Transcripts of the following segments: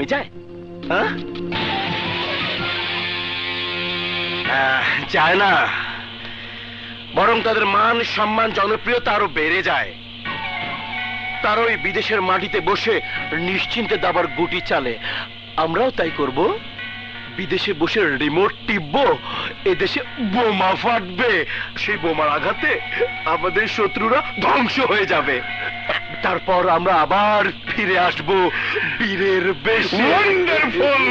কমে যায়? যায় না, বরং তাদের মান সম্মান জনপ্রিয়তা আরো বেড়ে যায়। তারা ওই বিদেশের মাটিতে বসে নিশ্চিন্তে দাবার গুটি চালে, আমরাও তাই করব। বিদেশে বসে রিমোট টিপবো, এদেশে বোমা ফাটবে, সেই বোমার আঘাতে আমাদের শত্রুরা ধ্বংস হয়ে যাবে। তারপর আমরা আবার ফিরে আসব বীরের বেশে। ওয়ান্ডারফুল,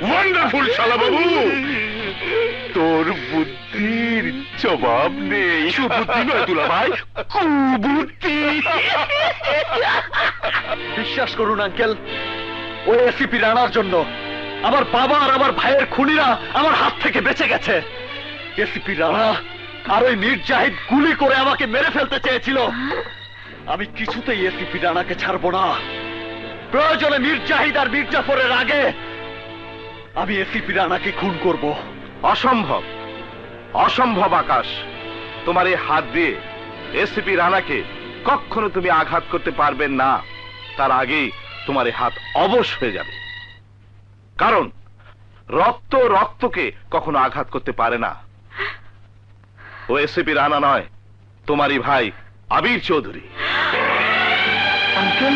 ওয়ান্ডারফুল শালা বাবু। তোর বুদ্ধির জবাব নেই। সুবুদ্ধি নয় দুলা ভাই, কুবুদ্ধি। বিশ্বাস করুন আঙ্কেল, ওই এসিপি রানার জন্য আমার বাবা আর আমার ভাইয়ের খুনিরা আমার হাত থেকে বেঁচে গেছে। এসিপি রানা আর ওই মীর জাহিদ গুলি করে আমাকে মেরে ফেলতে চেয়েছিল। আমি কিছুতেই এসিপি রানাকে ছাড়বো না। প্রয়োজনে মীর জাহিদ আর মীর জাফরের আগে আমি এসিপি রানাকে খুন করব। অসম্ভব, অসম্ভব আকাশ। তোমার এই হাত দিয়ে এসিপি রানাকে কখনো তুমি আঘাত করতে পারবে না। তার আগেই তোমার এই হাত অবশ হয়ে যাবে। কারণ রক্ত রক্তকে কখনো আঘাত করতে পারে না। ও এসিপি রানা নয়, তোমারই ভাই আবির চৌধুরী। আঙ্কেল,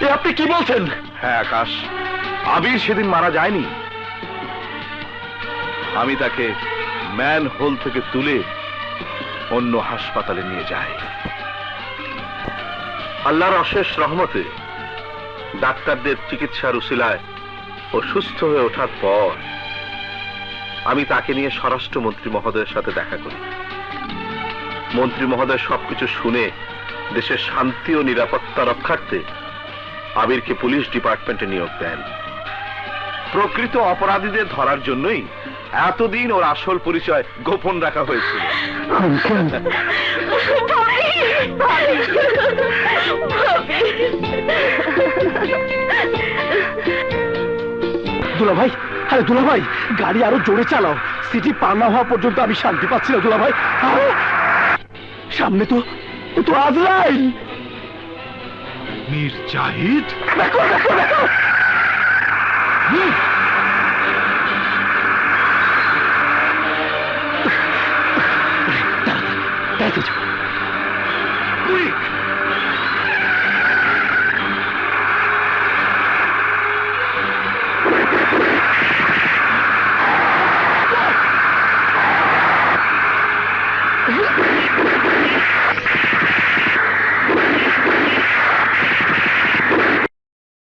এ আপনি কি বলছেন? হ্যাঁ আকাশ, আবির সেদিন মারা যায়নি। আমি তাকে ম্যান হোল থেকে তুলে অন্য হাসপাতালে নিয়ে যাই। আল্লাহর অশেষ রহমতে ডাক্তারদের চিকিৎসার উসিলায় ও সুস্থ হয়ে ওঠার পর আমি তাকে নিয়ে স্বরাষ্ট্রমন্ত্রী মহোদয়ের সাথে দেখা করি। মন্ত্রী মহোদয় সবকিছু শুনে দেশের শান্তি ও নিরাপত্তা রক্ষার্থে আবিরকে পুলিশ ডিপার্টমেন্টে নিয়োগ দেন। প্রকৃত অপরাধীদের ধরার জন্যই এতদিন ওর আসল পরিচয় গোপন রাখা হয়েছিল। দুলা ভাই, আরে দুলা ভাই, গাড়ি আরো জোরে চালাও। সিটি পার না হওয়া পর্যন্ত আমি শান্তি পাচ্ছি না দুলা ভাই। সামনে তো আজরাইল। মীর জাহিদ, দেখো দেখো দেখো।